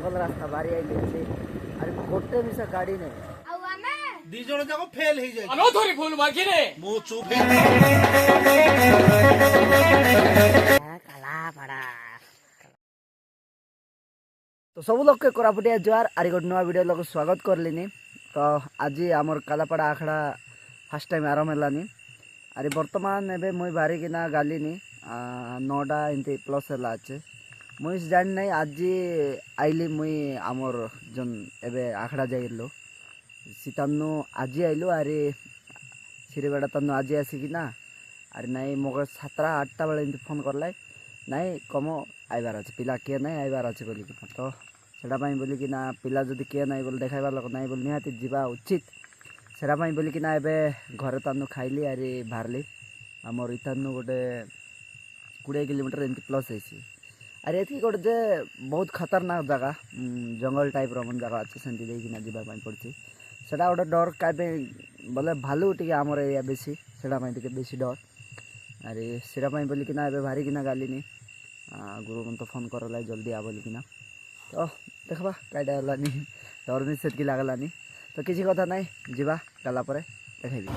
जंगल रास्ता बारी आई अरे गोटे मिसा गाड़ी नहीं दी जण जाक फेल हो जाए कानो धरी फूल माखी रे मु चुप काला पड़ा तो सब लोग के कोरापुटिया जुआर आरी गोटे नुआ वीडियो लोग स्वागत करलिनी। तो आज आमर कालापड़ा आखड़ा फास्ट टाइम आरंभ हेलानी। अरे बर्तमान एबे मुई बाहरी किना गालिनी 9टा एमती प्लस है अच्छे मुई जान नहीं आज आइली मुई आमर जन एबे आखड़ा जाइलो सीतानु आज आइलु अरे सिरीगड़ा तनु आज आसिकिना अरे नाई मग 7-8टा बेले एमती फोन करला नाई कम आइबार अच्छे पिला किए ना आइबार अच्छे बोलिक तो सेटापाई बोलिकिना पिला जदि किए ना बोल देखाइबार लोक नाई बोल निहाती जीवा उचित सेटापाई बोलिकिना एबे घरे तानु खाइली अरे बाहरली आमर इतानु गोटे 20 किलोमीटर एमती प्लस है अरे ये गोटे जे बहुत खतरनाक जगह जंगल टाइप मन जगह अच्छे सेमती देखिना जीवाई पड़ी सेटा गोटे डर कहीं बोले भालू टी आमर एरिया बेसी सेटापाई बेसी डर अरे सेटापाई बोलिकिना एबे बाहरी किना गालिनी गुरु मन तो फोन करला जल्दी आ बोलिकिना तो देखबा काइडा हलानी डर भी सेटकी लागलानी तो किसी कथा नहीं जीवा गला पर देखेबी।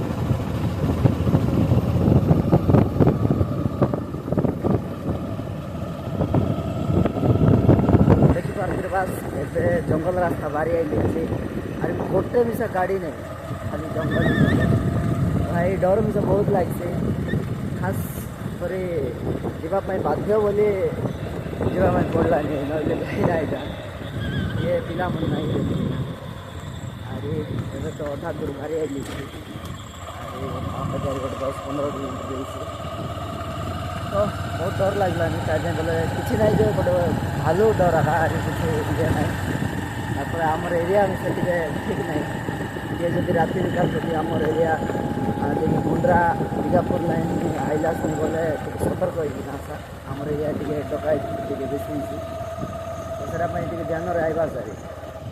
पास एबे जंगल रास्ता बारी आई अरे गोटे मिसा गाड़ी नहीं खाली जंगल भाई डर मिसा बहुत लगे खास कर जावाई बाध्य बोली जावाई पड़ा नहीं ना ये पिला मन नहीं अरे एबे तो अधा दूर बारी आई अरे 10-15 किलोमीटर तो बहुत डर लगलानी कहीं बोले किसी ना जो गोटे भालू डर अरे किसी ये ना आमर एरिया में से ठीक नहीं ये जब राति निकाल जी आमर एरिया देखिए मुंद्रा दीघापुर लाइन आइला बोले सतर्क होना आमर एरिया टे डकाई बेसी तो सेटापाई ध्यान रहा सारी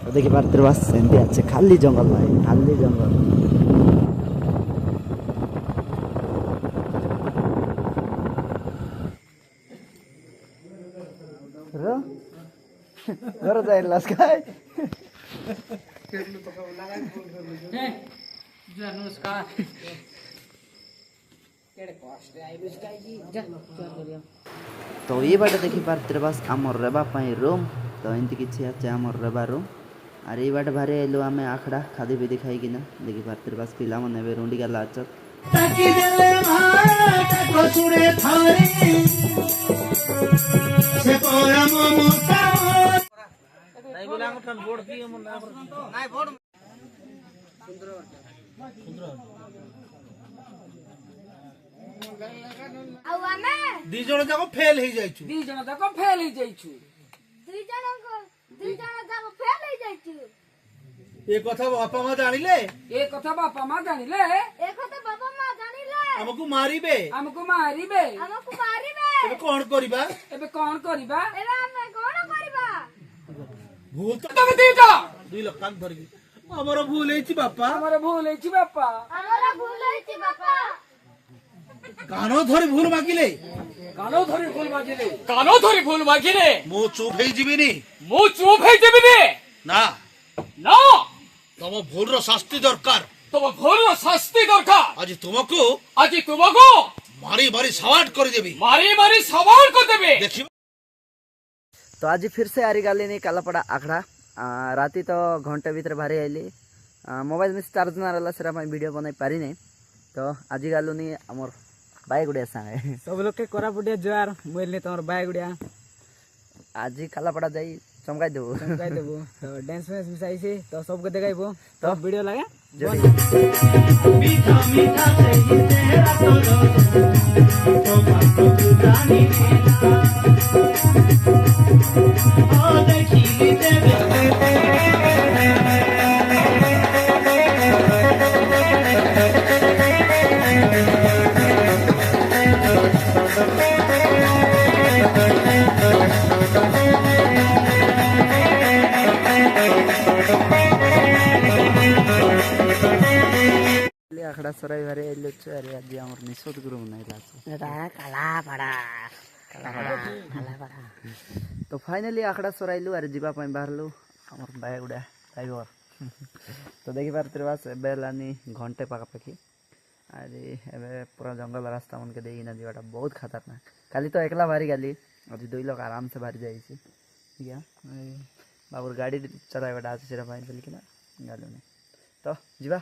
तो देखी पार्थ बस एमती अच्छे खाली जंगल भाई खाली जंगल घर जाइलास काय तो ये बाटे देखी पार्थ बस आमर रेबा रूम तो एमती किसी अच्छे आमर रेबा रूम अरे ये बाटे भारी आइलु आम आखड़ा खादी पीदी खाईकिना देखी पार्थ बस पिला मन ए रुंडी गला आचत दी जण जाक फेल हो जाए ये कथा बापा माँ जानिले हमको मारिबे एबे कोन करिबा भूल तो तब दीटा 2 लाख कान धरगी हमर भूल हेछि बापा कानो धरी भूल मागिले मु चुप हे जिबिनी ना तम भूल रो शास्ति दरकार आज तुमको मारी मारी सवार कर देबी देखिबो। तो आज फिर से आरी गाली नहीं कालापड़ा आखड़ा राति तो घंटे भीतर बाहरी आइली मोबाइल में चार्ज ना रहा सेरा वीडियो बनाई पारी नहीं तो आज गालु नहीं आमर बाई गुड़िया सांगे सब लोग के कोरापुटिया जुआर मोइल तमर बाई गुड़िया आज कालापड़ा जाई चमकाई देबो तो डांस में मिसाई से तो सबको देखाइबो तो वीडियो लगा मीठा मीठा से तेरा तो बात तो जानी ओ देखी आखड़ा सराई बारे अरे आज आमर निशोद गुरु मनाइला काला पड़ा तो फाइनाली आखड़ा सराइलु आरे जीवा पाई बाहरलु हमर बाय गुडा ड्राइवर तो देखि पारते बास बेलानी घंटे पाखापाखि अरे एबे पूरा जंगल रास्ता मन के देई ना जीवाटा बहुत खतरनाक खाली तो एकला भारी गाली आज दुई लोग आराम से भारी जाइसी ठीक है बाबूर गाड़ी चलाइबाटा आज सेरा पाई बोलिकिना गालु नहीं तो जीवा